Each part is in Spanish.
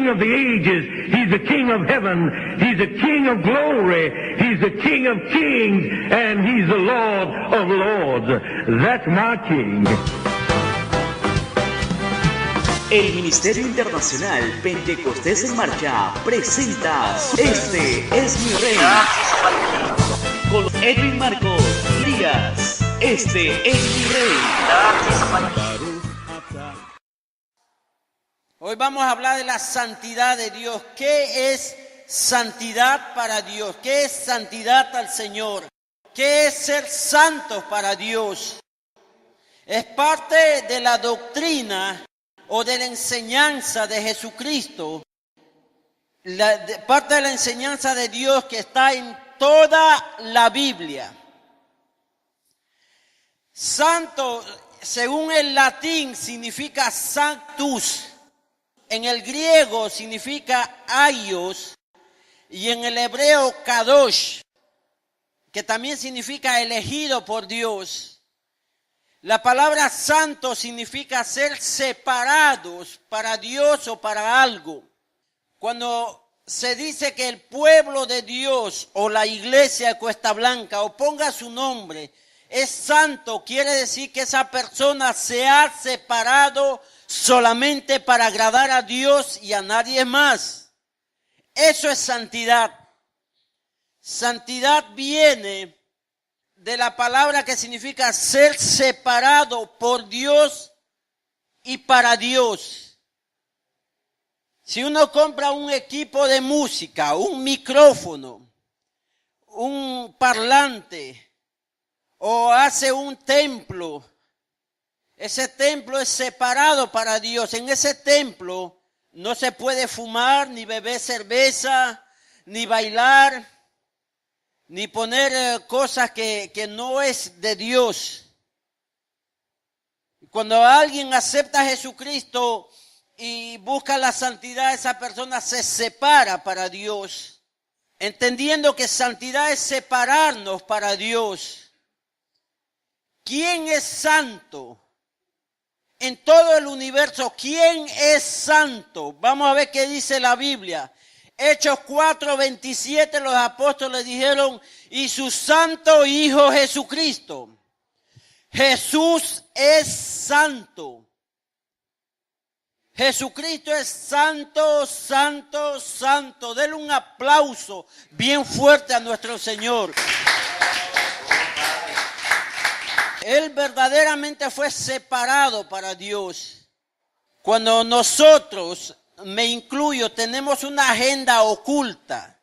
King of the ages. He's the King of heaven. He's the King of glory. He's the King of kings. And He's the Lord of lords. That's my King. El Ministerio Internacional Pentecostés en Marcha presenta Este es mi Rey con Edwin Marcos Díaz. Este es mi Rey. Hoy vamos a hablar de la santidad de Dios. ¿Qué es santidad para Dios? ¿Qué es santidad al Señor? ¿Qué es ser santos para Dios? Es parte de la doctrina o de la enseñanza de Jesucristo, parte de la enseñanza de Dios que está en toda la Biblia. Santo, según el latín, significa sanctus, en el griego significa aios y en el hebreo kadosh, que también significa elegido por Dios. La palabra santo significa ser separados para Dios o para algo. Cuando se dice que el pueblo de Dios o la iglesia de Cuesta Blanca o ponga su nombre es santo, quiere decir que esa persona se ha separado solamente para agradar a Dios y a nadie más. Eso es santidad. Santidad viene de la palabra que significa ser separado por Dios y para Dios. Si uno compra un equipo de música, un micrófono, un parlante o hace un templo, ese templo es separado para Dios. En ese templo no se puede fumar, ni beber cerveza, ni bailar, ni poner cosas que no es de Dios. Cuando alguien acepta a Jesucristo y busca la santidad, esa persona se separa para Dios, entendiendo que santidad es separarnos para Dios. ¿Quién es santo? En todo el universo, ¿quién es santo? Vamos a ver qué dice la Biblia. Hechos 4:27, los apóstoles dijeron, y su santo Hijo Jesucristo. Jesús es santo. Jesucristo es santo, santo, santo. Denle un aplauso bien fuerte a nuestro Señor. Él verdaderamente fue separado para Dios. Cuando nosotros, me incluyo, tenemos una agenda oculta,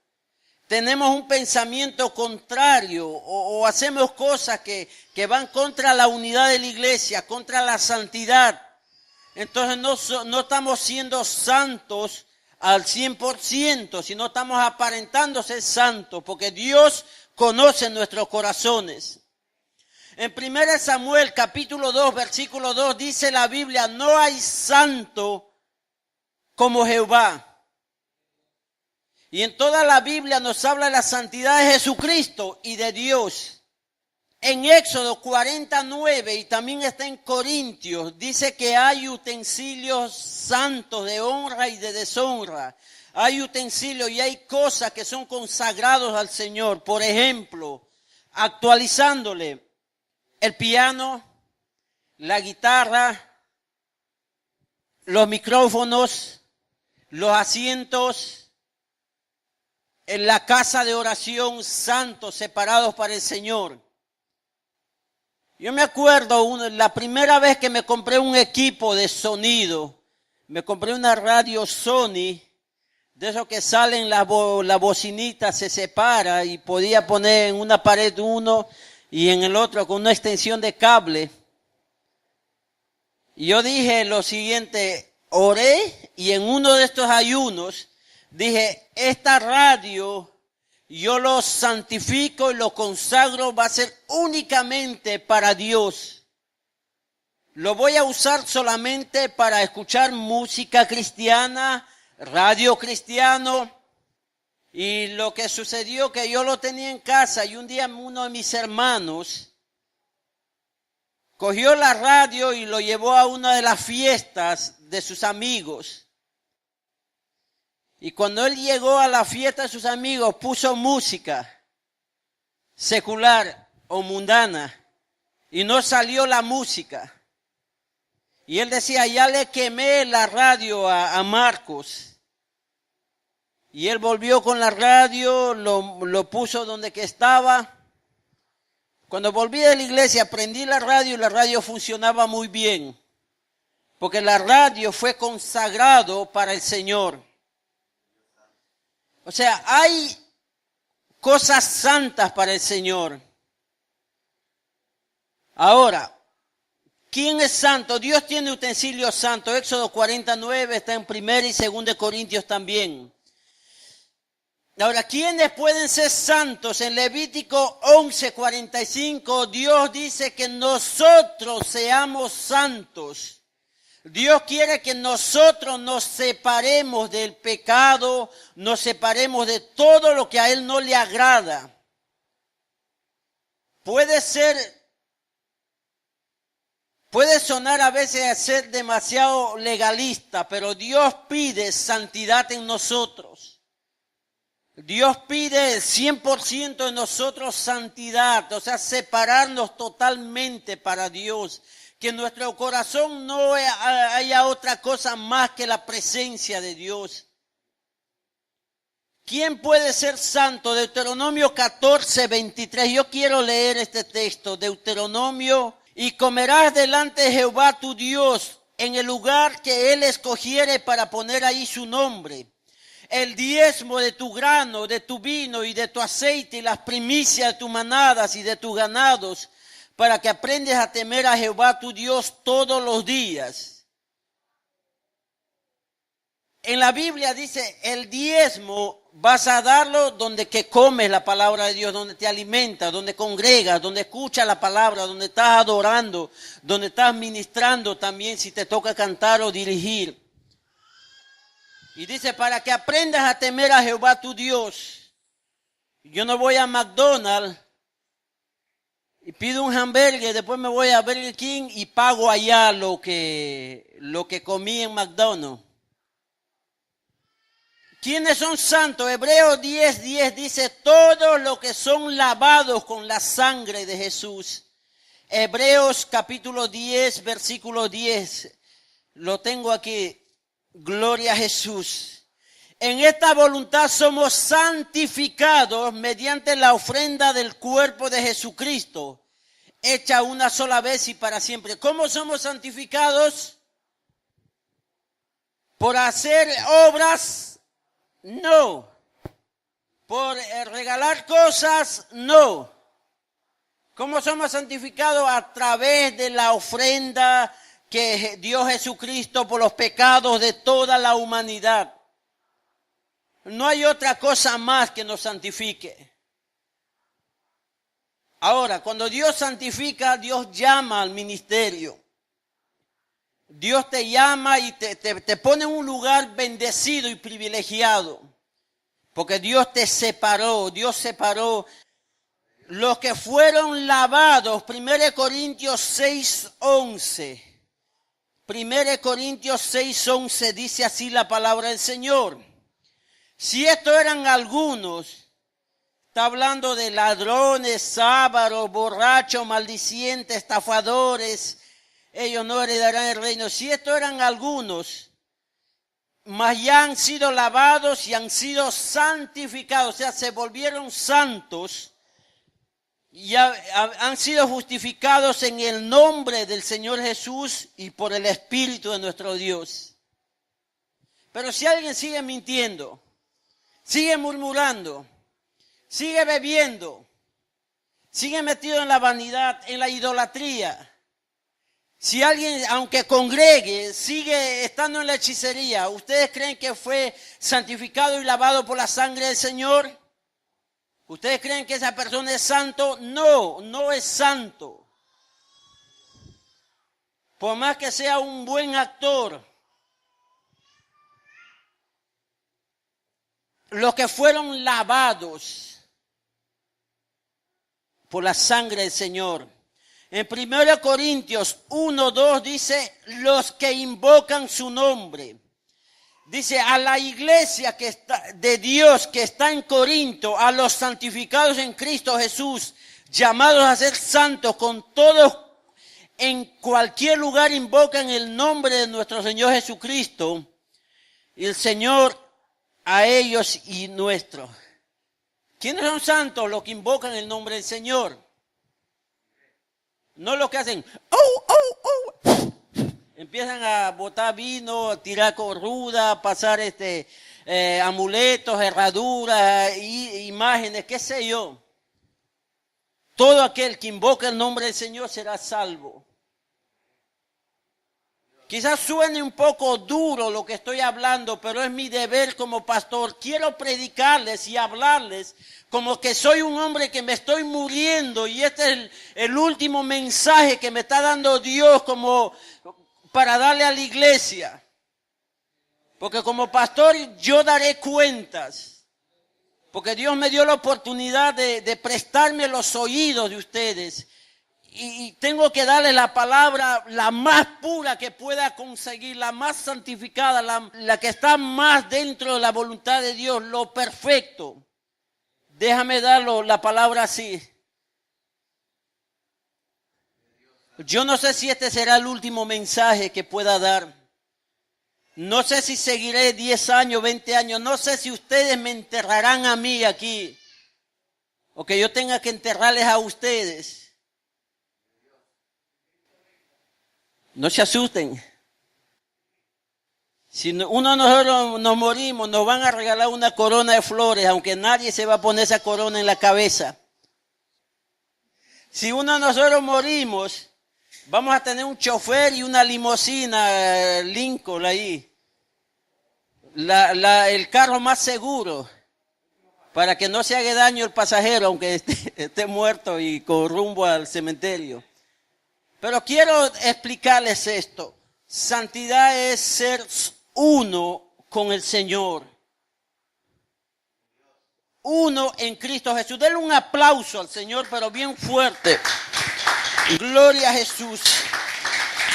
tenemos un pensamiento contrario o hacemos cosas que van contra la unidad de la iglesia, contra la santidad, entonces no estamos siendo santos al 100%, sino estamos aparentando ser santos, porque Dios conoce nuestros corazones. En 1 Samuel capítulo 2, versículo 2 dice la Biblia, no hay santo como Jehová. Y en toda la Biblia nos habla de la santidad de Jesucristo y de Dios. En Éxodo 49 y también está en Corintios, dice que hay utensilios santos de honra y de deshonra. Hay utensilios y hay cosas que son consagrados al Señor. Por ejemplo, actualizándole, el piano, la guitarra, los micrófonos, los asientos, en la casa de oración, santos, separados para el Señor. Yo me acuerdo, la primera vez que me compré un equipo de sonido, me compré una radio Sony, de esos que salen la bocinita, se separa y podía poner en una pared uno y en el otro con una extensión de cable. Y yo dije lo siguiente, oré y en uno de estos ayunos dije, esta radio yo lo santifico y lo consagro, va a ser únicamente para Dios. Lo voy a usar solamente para escuchar música cristiana, radio cristiano. Y lo que sucedió que yo lo tenía en casa y un día uno de mis hermanos cogió la radio y lo llevó a una de las fiestas de sus amigos. Y cuando él llegó a la fiesta de sus amigos, puso música secular o mundana y no salió la música. Y él decía, ya le quemé la radio a Marcos. Y él volvió con la radio, lo puso donde que estaba. Cuando volví de la iglesia, prendí la radio y la radio funcionaba muy bien. Porque la radio fue consagrado para el Señor. O sea, hay cosas santas para el Señor. Ahora, ¿quién es santo? Dios tiene utensilios santos. Éxodo 49 está en 1 y 2 Corintios también. Ahora, ¿quiénes pueden ser santos? En Levítico 11:45, Dios dice que nosotros seamos santos. Dios quiere que nosotros nos separemos del pecado, nos separemos de todo lo que a Él no le agrada. Puede sonar a veces a ser demasiado legalista, pero Dios pide santidad en nosotros. Dios pide 100% de nosotros santidad, o sea, separarnos totalmente para Dios. Que en nuestro corazón no haya otra cosa más que la presencia de Dios. ¿Quién puede ser santo? Deuteronomio 14:23. Yo quiero leer este texto. Deuteronomio. Y comerás delante de Jehová tu Dios en el lugar que Él escogiere para poner ahí su nombre. El diezmo de tu grano, de tu vino y de tu aceite y las primicias de tus manadas y de tus ganados, para que aprendas a temer a Jehová tu Dios todos los días. En la Biblia dice, el diezmo vas a darlo donde que comes la palabra de Dios, donde te alimentas, donde congregas, donde escuchas la palabra, donde estás adorando, donde estás ministrando también si te toca cantar o dirigir. Y dice, para que aprendas a temer a Jehová tu Dios. Yo no voy a McDonald's y pido un hamburger, después me voy a Burger King y pago allá lo que comí en McDonald's. ¿Quiénes son santos? Hebreos 10:10 dice, todos los que son lavados con la sangre de Jesús. Hebreos capítulo 10, versículo 10. Lo tengo aquí. Gloria a Jesús. En esta voluntad somos santificados mediante la ofrenda del cuerpo de Jesucristo, hecha una sola vez y para siempre. ¿Cómo somos santificados? ¿Por hacer obras? No. ¿Por regalar cosas? No. ¿Cómo somos santificados? A través de la ofrenda que dio Jesucristo por los pecados de toda la humanidad. No hay otra cosa más que nos santifique. Ahora, cuando Dios santifica, Dios llama al ministerio. Dios te llama y te pone en un lugar bendecido y privilegiado. Porque Dios te separó, Dios separó los que fueron lavados. 1 Corintios 6:11. 1 Corintios 6:11 dice así la palabra del Señor. Si estos eran algunos, está hablando de ladrones, ávaros, borrachos, maldicientes, estafadores, ellos no heredarán el reino. Si estos eran algunos, mas ya han sido lavados y han sido santificados, o sea, se volvieron santos, ya han sido justificados en el nombre del Señor Jesús y por el Espíritu de nuestro Dios. Pero si alguien sigue mintiendo, sigue murmurando, sigue bebiendo, sigue metido en la vanidad, en la idolatría, si alguien, aunque congregue, sigue estando en la hechicería, ¿ustedes creen que fue santificado y lavado por la sangre del Señor? ¿Ustedes creen que esa persona es santo? No, no es santo. Por más que sea un buen actor. Los que fueron lavados por la sangre del Señor. En 1 Corintios 1:2 dice, los que invocan su nombre. Dice, a la iglesia que está, de Dios que está en Corinto, a los santificados en Cristo Jesús, llamados a ser santos, con todos en cualquier lugar invocan el nombre de nuestro Señor Jesucristo, y el Señor a ellos y nuestro. ¿Quiénes son santos? Los que invocan el nombre del Señor. No los que hacen, empiezan a botar vino, a tirar corruda, a pasar amuletos, herraduras, imágenes, qué sé yo. Todo aquel que invoca el nombre del Señor será salvo. Quizás suene un poco duro lo que estoy hablando, pero es mi deber como pastor. Quiero predicarles y hablarles como que soy un hombre que me estoy muriendo y este es el último mensaje que me está dando Dios como para darle a la iglesia. Porque como pastor yo daré cuentas. Porque Dios me dio la oportunidad de prestarme los oídos de ustedes. Y tengo que darle la palabra la más pura que pueda conseguir, la más santificada, la que está más dentro de la voluntad de Dios, lo perfecto. Déjame darlo la palabra así. Yo no sé si este será el último mensaje que pueda dar. No sé si seguiré 10 años, 20 años. No sé si ustedes me enterrarán a mí aquí. O que yo tenga que enterrarles a ustedes. No se asusten. Si uno de nosotros nos morimos, nos van a regalar una corona de flores, aunque nadie se va a poner esa corona en la cabeza. Si uno de nosotros morimos, vamos a tener un chofer y una limusina Lincoln ahí. El carro más seguro, para que no se haga daño el pasajero, aunque esté muerto y con rumbo al cementerio. Pero quiero explicarles esto. Santidad es ser uno con el Señor. Uno en Cristo Jesús. Denle un aplauso al Señor, pero bien fuerte. Gloria a Jesús.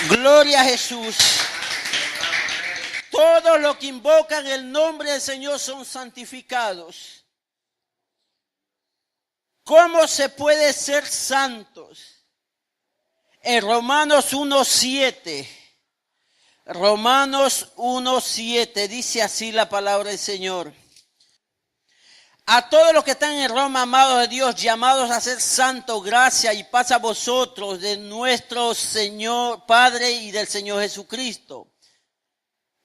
Gloria a Jesús. Todos los que invocan el nombre del Señor son santificados. ¿Cómo se puede ser santos? En Romanos 1:7, Romanos 1:7, dice así la palabra del Señor. A todos los que están en Roma, amados de Dios, llamados a ser santos, gracia y paz a vosotros de nuestro Señor Padre y del Señor Jesucristo.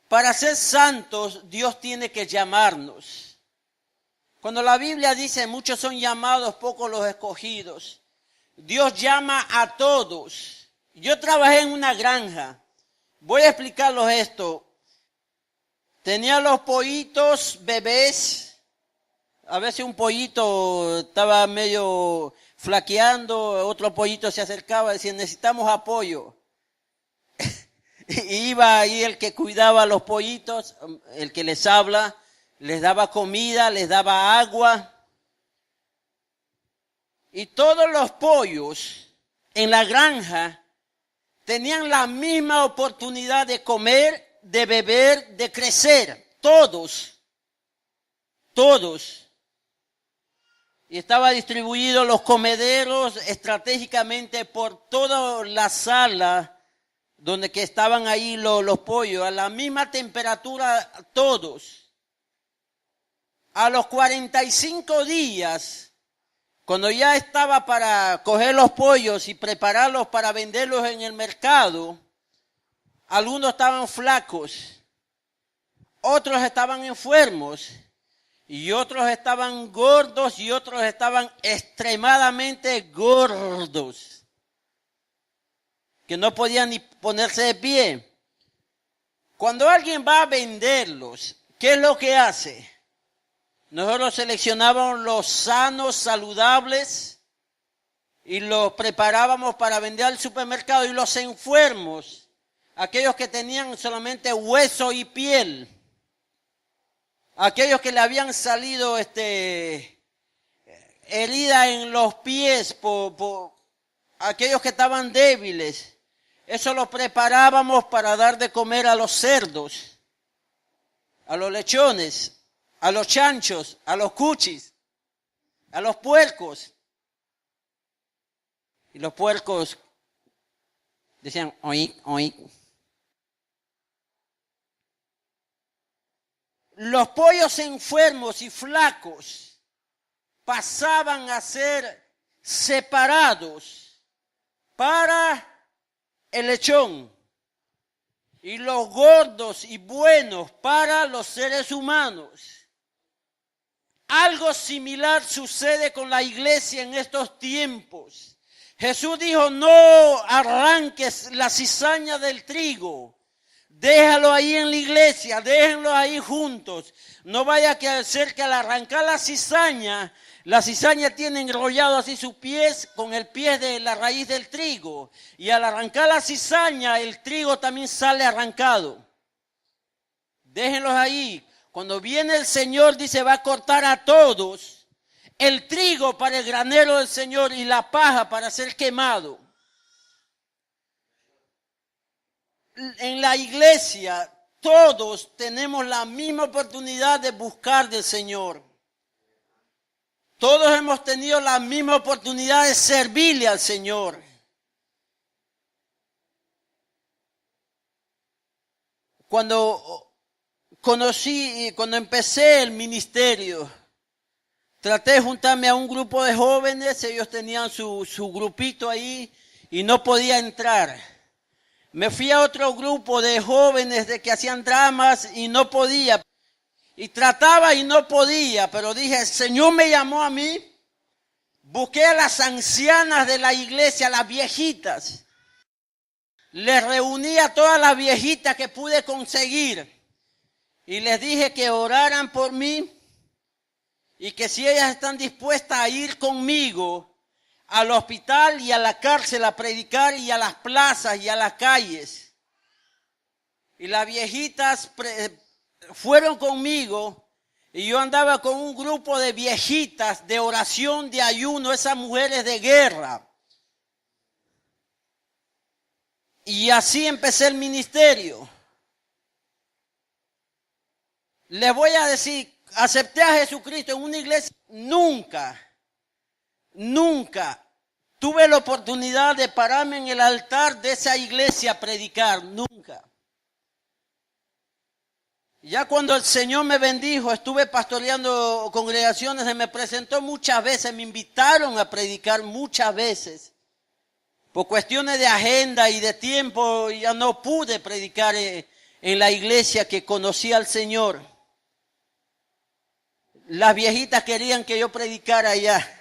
Para ser santos, Dios tiene que llamarnos. Cuando la Biblia dice, muchos son llamados, pocos los escogidos. Dios llama a todos. Yo trabajé en una granja. Voy a explicarles esto. Tenía los pollitos bebés. A veces un pollito estaba medio flaqueando, otro pollito se acercaba y decía, necesitamos apoyo. Y iba ahí el que cuidaba a los pollitos, el que les habla, les daba comida, les daba agua. Y todos los pollos en la granja tenían la misma oportunidad de comer, de beber, de crecer. Todos. Y estaba distribuidos los comederos estratégicamente por toda la sala donde que estaban ahí los pollos, a la misma temperatura todos. A los 45 días... Cuando ya estaba para coger los pollos y prepararlos para venderlos en el mercado, algunos estaban flacos, otros estaban enfermos y otros estaban gordos y otros estaban extremadamente gordos, que no podían ni ponerse de pie. Cuando alguien va a venderlos, ¿qué es lo que hace? Nosotros seleccionábamos los sanos, saludables y los preparábamos para vender al supermercado, y los enfermos, aquellos que tenían solamente hueso y piel, aquellos que le habían salido herida en los pies, por aquellos que estaban débiles, eso lo preparábamos para dar de comer a los cerdos. a los lechones, a los chanchos, a los cuchis, a los puercos. Y los puercos decían, oí, oí. Los pollos enfermos y flacos pasaban a ser separados para el lechón, y los gordos y buenos para los seres humanos. Algo similar sucede con la iglesia en estos tiempos. Jesús dijo, no arranques la cizaña del trigo. Déjalo ahí en la iglesia, déjenlo ahí juntos. No vaya a ser que al arrancar la cizaña tiene enrollado así sus pies con el pie de la raíz del trigo. Y al arrancar la cizaña, el trigo también sale arrancado. Déjenlos ahí. Cuando viene el Señor, dice, va a cortar a todos. El trigo para el granero del Señor y la paja para ser quemado. En la iglesia todos tenemos la misma oportunidad de buscar del Señor. Todos hemos tenido la misma oportunidad de servirle al Señor. Cuando empecé el ministerio, traté de juntarme a un grupo de jóvenes. Ellos tenían su grupito ahí y no podía entrar. Me fui a otro grupo de jóvenes de que hacían dramas y no podía. Y trataba y no podía, pero dije, el Señor me llamó a mí. Busqué a las ancianas de la iglesia, las viejitas. Les reuní a todas las viejitas que pude conseguir. Y les dije que oraran por mí y que si ellas están dispuestas a ir conmigo al hospital y a la cárcel a predicar y a las plazas y a las calles. Y las viejitas fueron conmigo y yo andaba con un grupo de viejitas de oración, de ayuno, esas mujeres de guerra. Y así empecé el ministerio. Les voy a decir, acepté a Jesucristo en una iglesia, nunca tuve la oportunidad de pararme en el altar de esa iglesia a predicar, nunca. Ya cuando el Señor me bendijo, estuve pastoreando congregaciones, se me presentó muchas veces, me invitaron a predicar muchas veces. Por cuestiones de agenda y de tiempo ya no pude predicar en la iglesia que conocía al Señor. Las viejitas querían que yo predicara allá.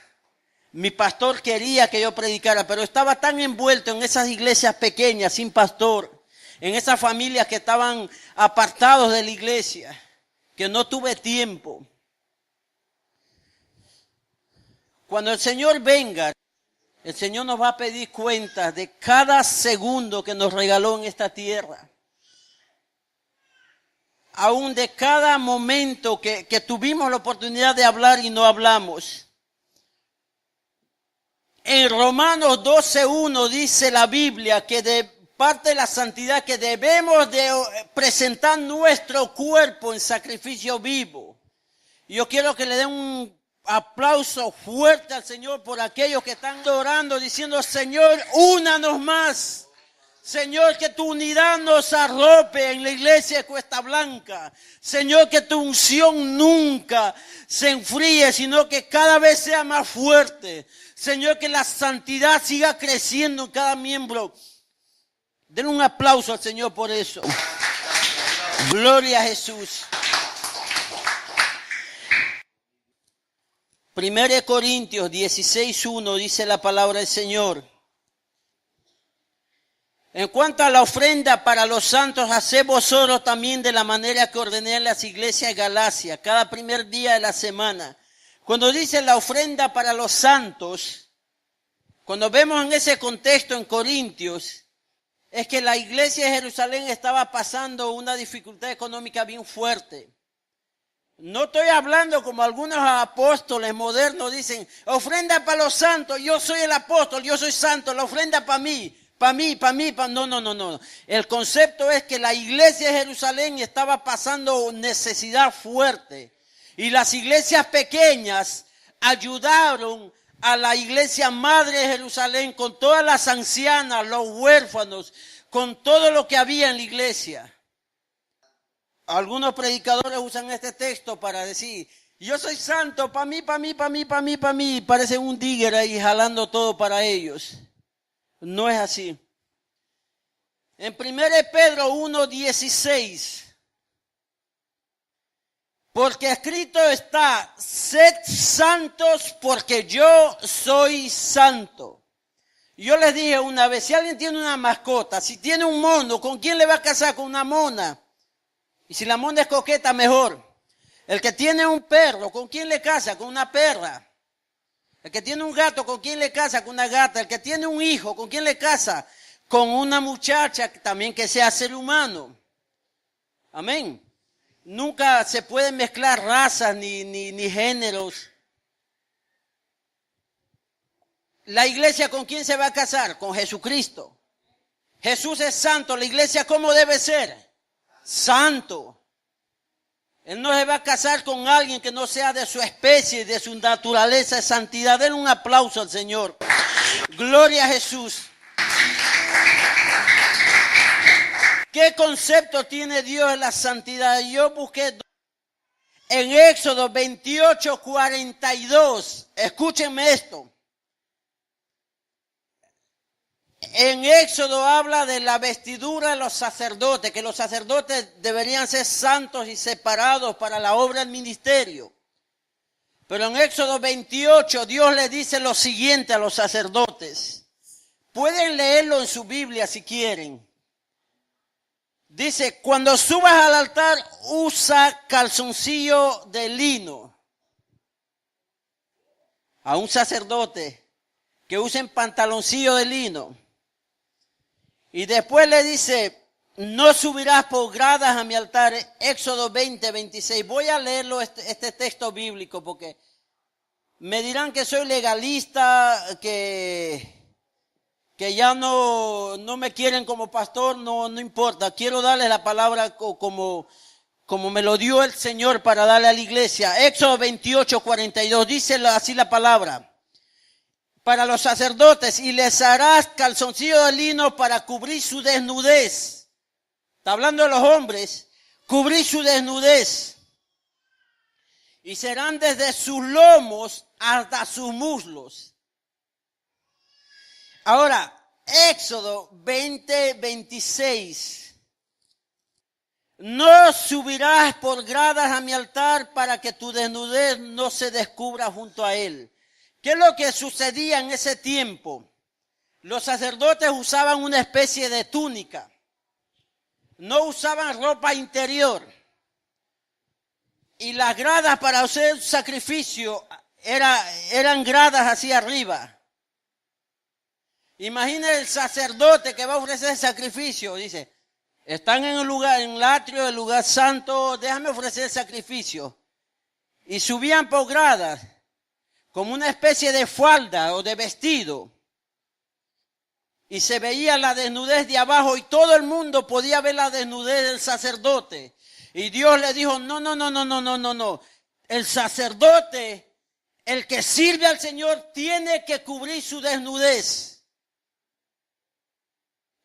Mi pastor quería que yo predicara, pero estaba tan envuelto en esas iglesias pequeñas, sin pastor, en esas familias que estaban apartados de la iglesia, que no tuve tiempo. Cuando el Señor venga, el Señor nos va a pedir cuentas de cada segundo que nos regaló en esta tierra. Aún de cada momento que tuvimos la oportunidad de hablar y no hablamos. En Romanos 12:1 dice la Biblia que de parte de la santidad que debemos de presentar nuestro cuerpo en sacrificio vivo. Yo quiero que le den un aplauso fuerte al Señor por aquellos que están orando diciendo, Señor, únanos más. Señor, que tu unidad nos arrope en la iglesia de Cuesta Blanca. Señor, que tu unción nunca se enfríe, sino que cada vez sea más fuerte. Señor, que la santidad siga creciendo en cada miembro. Den un aplauso al Señor por eso. Gloria a Jesús. 1 Corintios 16:1 dice la palabra del Señor. En cuanto a la ofrenda para los santos, haced vosotros también de la manera que ordené en las iglesias de Galacia, cada primer día de la semana. Cuando dice la ofrenda para los santos, cuando vemos en ese contexto en Corintios, es que la iglesia de Jerusalén estaba pasando una dificultad económica bien fuerte. No estoy hablando como algunos apóstoles modernos dicen, ofrenda para los santos, yo soy el apóstol, yo soy santo, la ofrenda para mí. No. El concepto es que la iglesia de Jerusalén estaba pasando necesidad fuerte. Y las iglesias pequeñas ayudaron a la iglesia madre de Jerusalén con todas las ancianas, los huérfanos, con todo lo que había en la iglesia. Algunos predicadores usan este texto para decir, yo soy santo, para mí. Parecen un digger ahí jalando todo para ellos. No es así. En 1 Pedro 1:16. Porque escrito está, sed santos porque yo soy santo. Yo les dije una vez, si alguien tiene una mascota, si tiene un mono, ¿con quién le va a casar? Con una mona. Y si la mona es coqueta, mejor. El que tiene un perro, ¿con quién le casa? Con una perra. El que tiene un gato, ¿con quién le casa? Con una gata. El que tiene un hijo, ¿con quién le casa? Con una muchacha también que sea ser humano. Amén. Nunca se pueden mezclar razas ni géneros. La iglesia, ¿con quién se va a casar? Con Jesucristo. Jesús es santo. La iglesia, ¿cómo debe ser? Santo. Él no se va a casar con alguien que no sea de su especie, de su naturaleza de santidad. Denle un aplauso al Señor. Gloria a Jesús. ¿Qué concepto tiene Dios de la santidad? Yo busqué en Éxodo 28:42. Escúchenme esto. En Éxodo habla de la vestidura de los sacerdotes, que los sacerdotes deberían ser santos y separados para la obra del ministerio. Pero en Éxodo 28 Dios le dice lo siguiente a los sacerdotes. Pueden leerlo en su Biblia si quieren. Dice, cuando subas al altar, usa calzoncillo de lino. A un sacerdote que usen pantaloncillo de lino. Y después le dice, no subirás por gradas a mi altar. Éxodo 20:26. Voy a leerlo este texto bíblico porque me dirán que soy legalista, que ya no me quieren como pastor, no importa. Quiero darles la palabra como me lo dio el Señor para darle a la iglesia. Éxodo 28:42 dice así la palabra. Para los sacerdotes, y les harás calzoncillo de lino para cubrir su desnudez. Está hablando de los hombres. Cubrir su desnudez. Y serán desde sus lomos hasta sus muslos. Ahora, Éxodo 20:26. No subirás por gradas a mi altar para que tu desnudez no se descubra junto a él. ¿Qué es lo que sucedía en ese tiempo? Los sacerdotes usaban una especie de túnica. No usaban ropa interior. Y las gradas para hacer sacrificio eran gradas hacia arriba. Imagina el sacerdote que va a ofrecer el sacrificio. Dice, están en el atrio, el lugar santo, déjame ofrecer el sacrificio. Y subían por gradas, como una especie de falda o de vestido. Y se veía la desnudez de abajo y todo el mundo podía ver la desnudez del sacerdote. Y Dios le dijo, no. El sacerdote, el que sirve al Señor, tiene que cubrir su desnudez.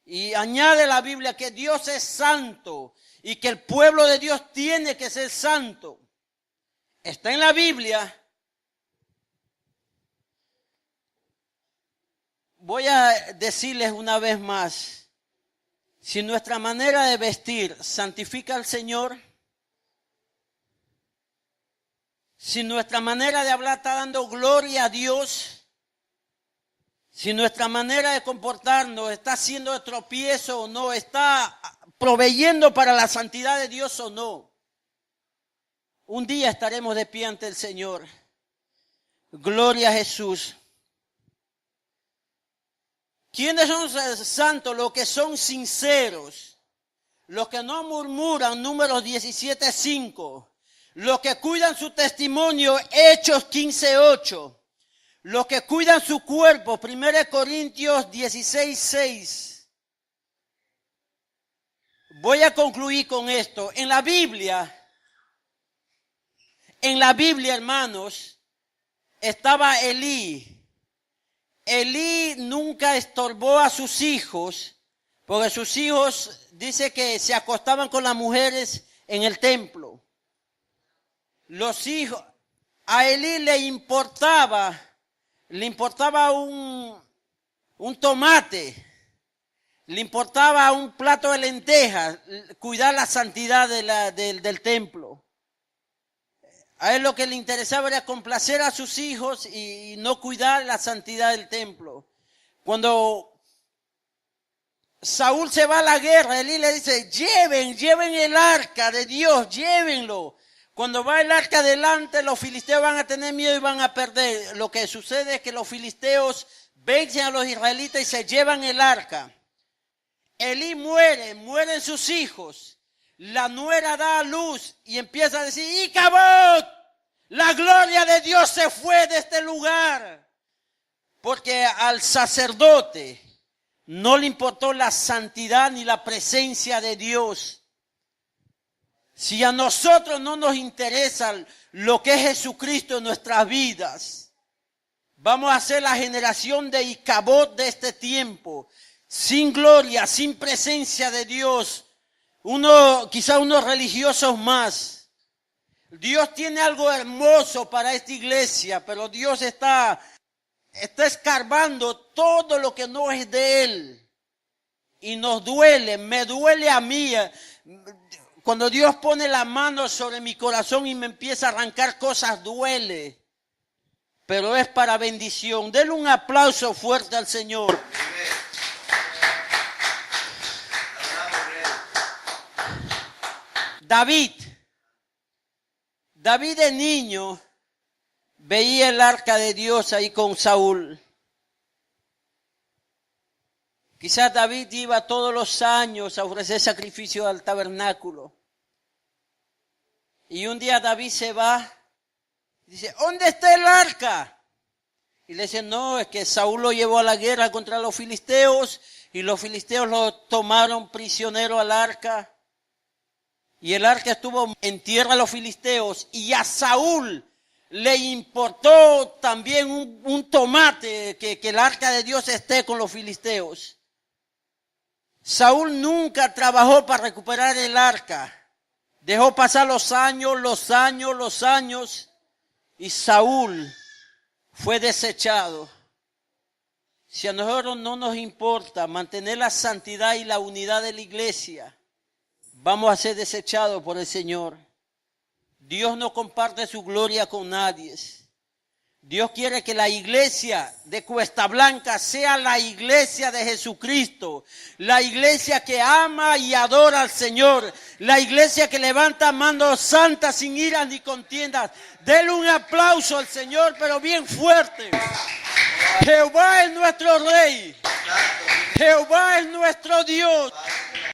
Y añade la Biblia que Dios es santo y que el pueblo de Dios tiene que ser santo. Está en la Biblia. Voy a decirles una vez más, si nuestra manera de vestir santifica al Señor, si nuestra manera de hablar está dando gloria a Dios, si nuestra manera de comportarnos está haciendo de tropiezo o no, está proveyendo para la santidad de Dios o no, un día estaremos de pie ante el Señor. Gloria a Jesús. ¿Quiénes son santos? Los que son sinceros, los que no murmuran, Números 17:5, los que cuidan su testimonio, Hechos 15:8, los que cuidan su cuerpo, 1 Corintios 16:6. Voy a concluir con esto. En la Biblia, hermanos, estaba Elí. Elí nunca estorbó a sus hijos, porque sus hijos dice que se acostaban con las mujeres en el templo. Los hijos, a Elí le importaba un tomate, le importaba un plato de lentejas, cuidar la santidad del templo. A él lo que le interesaba era complacer a sus hijos y no cuidar la santidad del templo. Cuando Saúl se va a la guerra, Elí le dice, lleven el arca de Dios, llévenlo. Cuando va el arca adelante, los filisteos van a tener miedo y van a perder. Lo que sucede es que los filisteos vencen a los israelitas y se llevan el arca. Elí mueren sus hijos. La nuera da a luz y empieza a decir, ¡Icabod! La gloria de Dios se fue de este lugar. Porque al sacerdote no le importó la santidad ni la presencia de Dios. Si a nosotros no nos interesa lo que es Jesucristo en nuestras vidas, vamos a ser la generación de Icabod de este tiempo, sin gloria, sin presencia de Dios. Quizá unos religiosos más. Dios tiene algo hermoso para esta iglesia, pero Dios está escarbando todo lo que no es de Él. Y nos duele, me duele a mí. Cuando Dios pone la mano sobre mi corazón y me empieza a arrancar cosas, duele. Pero es para bendición. Denle un aplauso fuerte al Señor. David de niño veía el arca de Dios ahí con Saúl. Quizás David iba todos los años a ofrecer sacrificio al tabernáculo. Y un día David se va y dice, ¿dónde está el arca? Y le dice, no, es que Saúl lo llevó a la guerra contra los filisteos y los filisteos lo tomaron prisionero al arca. Y el arca estuvo en tierra de los filisteos y a Saúl le importó también un tomate que el arca de Dios esté con los filisteos. Saúl nunca trabajó para recuperar el arca. Dejó pasar los años y Saúl fue desechado. Si a nosotros no nos importa mantener la santidad y la unidad de la iglesia, vamos a ser desechados por el Señor. Dios no comparte su gloria con nadie. Dios quiere que la iglesia de Cuesta Blanca sea la iglesia de Jesucristo, la iglesia que ama y adora al Señor, la iglesia que levanta manos santas sin ira ni contiendas. Denle un aplauso al Señor, pero bien fuerte. Jehová es nuestro Rey, Jehová es nuestro Dios.